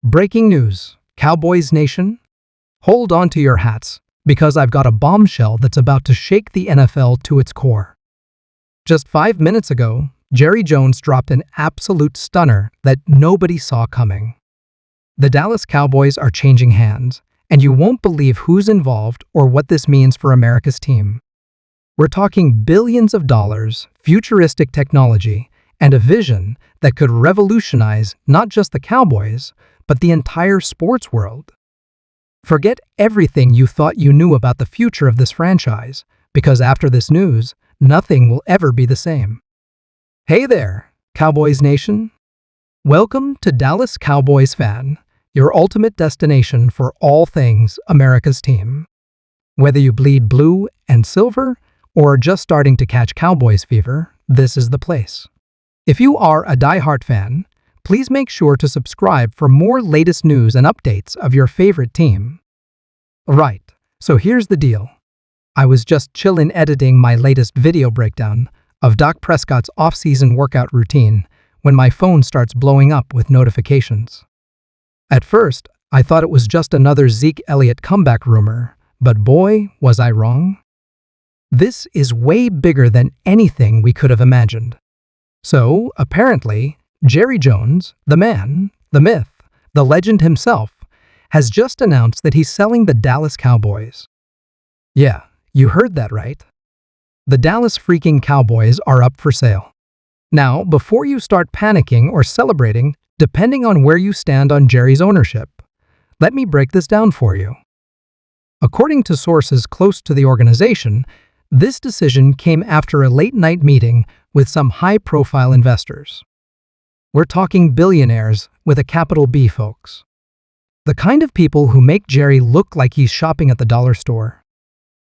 Breaking news, Cowboys Nation. Hold on to your hats, because I've got a bombshell that's about to shake the NFL to its core. Just 5 minutes ago, Jerry Jones dropped an absolute stunner that nobody saw coming. The Dallas Cowboys are changing hands, and you won't believe who's involved or what this means for America's team. We're talking billions of dollars, futuristic technology, and a vision that could revolutionize not just the Cowboys, but the entire sports world. Forget everything you thought you knew about the future of this franchise, because after this news, nothing will ever be the same. Hey there, Cowboys Nation. Welcome to Dallas Cowboys Fan, your ultimate destination for all things America's team. Whether you bleed blue and silver, or are just starting to catch Cowboys fever, this is the place. If you are a diehard fan, please make sure to subscribe for more latest news and updates of your favorite team. Right, so here's the deal. I was just chillin' editing my latest video breakdown of Dak Prescott's off-season workout routine when my phone starts blowing up with notifications. At first, I thought it was just another Zeke Elliott comeback rumor, but boy, was I wrong. This is way bigger than anything we could have imagined. So, apparently, Jerry Jones, the man, the myth, the legend himself, has just announced that he's selling the Dallas Cowboys. Yeah, you heard that right. The Dallas freaking Cowboys are up for sale. Now, before you start panicking or celebrating, depending on where you stand on Jerry's ownership, let me break this down for you. According to sources close to the organization, this decision came after a late-night meeting with some high-profile investors. We're talking billionaires with a capital B, folks. The kind of people who make Jerry look like he's shopping at the dollar store.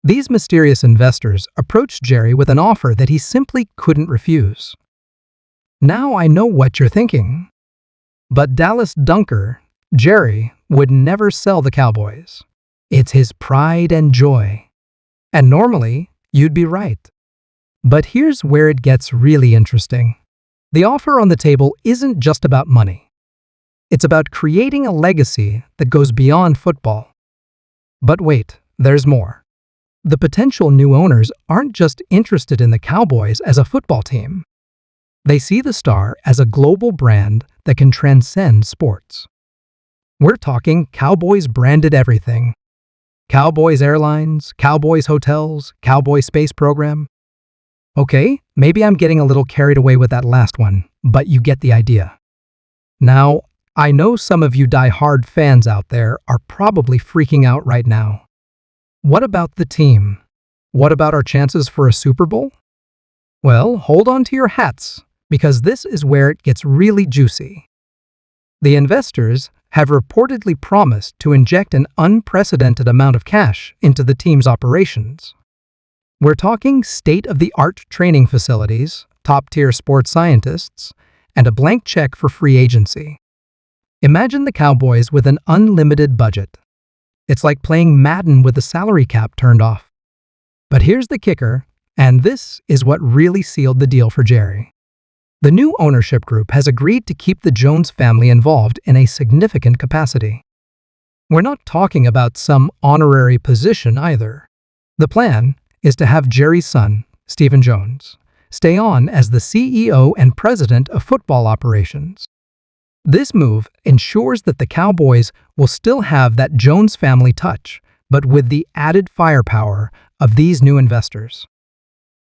These mysterious investors approached Jerry with an offer that he simply couldn't refuse. Now I know what you're thinking. But Dallas dunker, Jerry, would never sell the Cowboys. It's his pride and joy. And normally, you'd be right. But here's where it gets really interesting. The offer on the table isn't just about money. It's about creating a legacy that goes beyond football. But wait, there's more. The potential new owners aren't just interested in the Cowboys as a football team. They see the star as a global brand that can transcend sports. We're talking Cowboys branded everything. Cowboys Airlines, Cowboys Hotels, Cowboys Space Program. Okay, maybe I'm getting a little carried away with that last one, but you get the idea. Now, I know some of you die-hard fans out there are probably freaking out right now. What about the team? What about our chances for a Super Bowl? Well, hold on to your hats, because this is where it gets really juicy. The investors have reportedly promised to inject an unprecedented amount of cash into the team's operations. We're talking state-of-the-art training facilities, top-tier sports scientists, and a blank check for free agency. Imagine the Cowboys with an unlimited budget. It's like playing Madden with the salary cap turned off. But here's the kicker, and this is what really sealed the deal for Jerry. The new ownership group has agreed to keep the Jones family involved in a significant capacity. We're not talking about some honorary position either. The plan is to have Jerry's son, Stephen Jones, stay on as the CEO and president of football operations. This move ensures that the Cowboys will still have that Jones family touch, but with the added firepower of these new investors.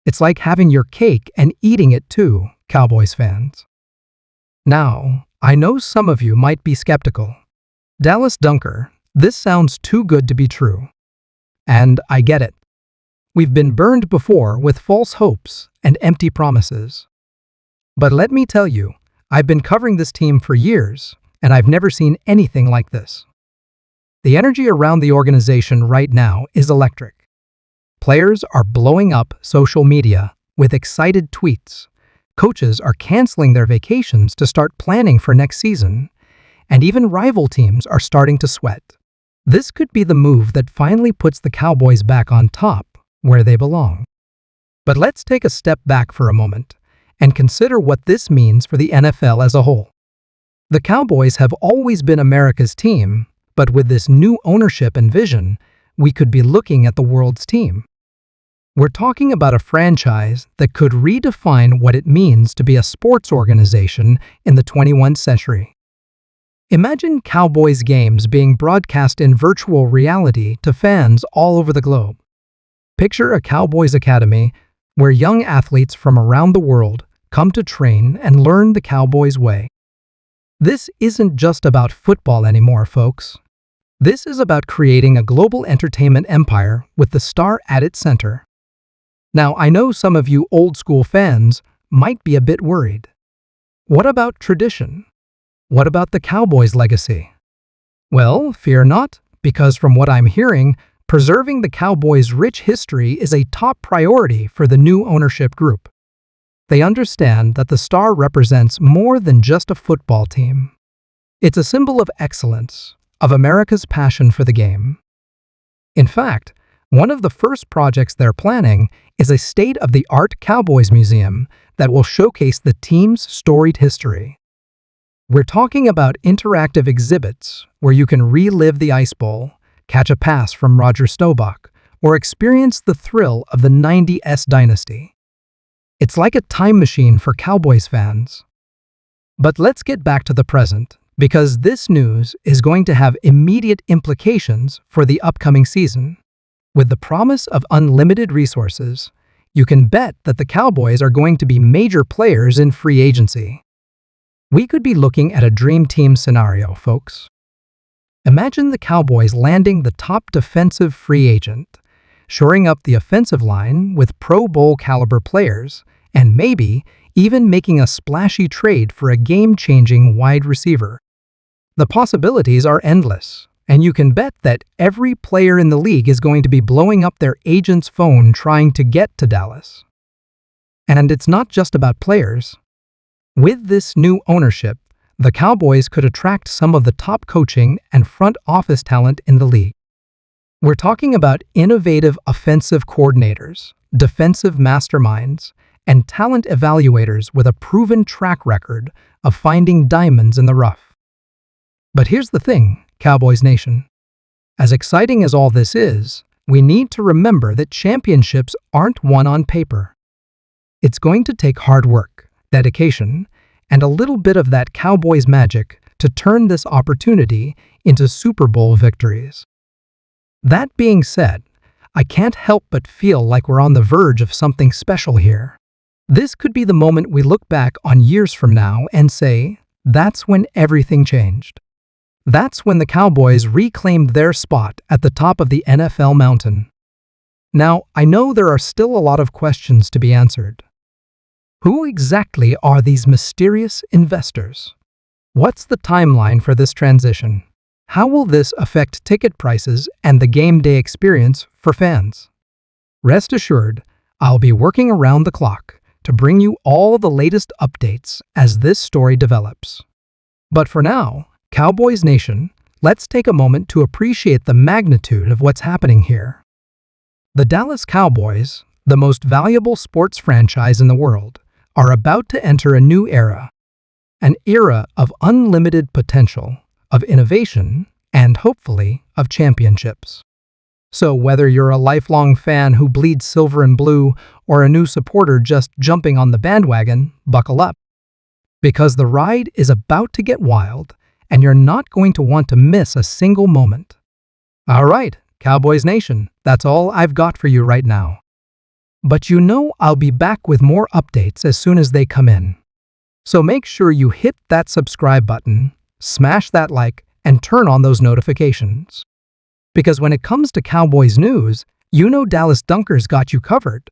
It's like having your cake and eating it too, Cowboys fans. Now, I know some of you might be skeptical. Dallas dunker, this sounds too good to be true. And I get it. We've been burned before with false hopes and empty promises. But let me tell you, I've been covering this team for years, and I've never seen anything like this. The energy around the organization right now is electric. Players are blowing up social media with excited tweets. Coaches are canceling their vacations to start planning for next season, and even rival teams are starting to sweat. This could be the move that finally puts the Cowboys back on top, where they belong. But let's take a step back for a moment and consider what this means for the NFL as a whole. The Cowboys have always been America's team, but with this new ownership and vision, we could be looking at the world's team. We're talking about a franchise that could redefine what it means to be a sports organization in the 21st century. Imagine Cowboys games being broadcast in virtual reality to fans all over the globe. Picture a Cowboys academy where young athletes from around the world come to train and learn the Cowboys way. This isn't just about football anymore, folks. This is about creating a global entertainment empire with the star at its center. Now, I know some of you old-school fans might be a bit worried. What about tradition? What about the Cowboys' legacy? Well, fear not, because from what I'm hearing, preserving the Cowboys' rich history is a top priority for the new ownership group. They understand that the star represents more than just a football team. It's a symbol of excellence, of America's passion for the game. In fact, one of the first projects they're planning is a state-of-the-art Cowboys museum that will showcase the team's storied history. We're talking about interactive exhibits where you can relive the Ice Bowl, catch a pass from Roger Staubach, or experience the thrill of the '90s dynasty. It's like a time machine for Cowboys fans. But let's get back to the present, because this news is going to have immediate implications for the upcoming season. With the promise of unlimited resources, you can bet that the Cowboys are going to be major players in free agency. We could be looking at a dream team scenario, folks. Imagine the Cowboys landing the top defensive free agent, shoring up the offensive line with Pro Bowl caliber players, and maybe even making a splashy trade for a game-changing wide receiver. The possibilities are endless, and you can bet that every player in the league is going to be blowing up their agent's phone trying to get to Dallas. And it's not just about players. With this new ownership, the Cowboys could attract some of the top coaching and front office talent in the league. We're talking about innovative offensive coordinators, defensive masterminds, and talent evaluators with a proven track record of finding diamonds in the rough. But here's the thing, Cowboys Nation. As exciting as all this is, we need to remember that championships aren't won on paper. It's going to take hard work, dedication, and a little bit of that Cowboys magic to turn this opportunity into Super Bowl victories. That being said, I can't help but feel like we're on the verge of something special here. This could be the moment we look back on years from now and say, that's when everything changed. That's when the Cowboys reclaimed their spot at the top of the NFL mountain. Now, I know there are still a lot of questions to be answered. Who exactly are these mysterious investors? What's the timeline for this transition? How will this affect ticket prices and the game day experience for fans? Rest assured, I'll be working around the clock to bring you all the latest updates as this story develops. But for now, Cowboys Nation, let's take a moment to appreciate the magnitude of what's happening here. The Dallas Cowboys, the most valuable sports franchise in the world, are about to enter a new era. An era of unlimited potential, of innovation, and hopefully of championships. So whether you're a lifelong fan who bleeds silver and blue or a new supporter just jumping on the bandwagon, buckle up. Because the ride is about to get wild, and you're not going to want to miss a single moment. All right, Cowboys Nation, that's all I've got for you right now. But you know I'll be back with more updates as soon as they come in. So make sure you hit that subscribe button, smash that like, and turn on those notifications. Because when it comes to Cowboys news, you know Dallas Dunkers got you covered.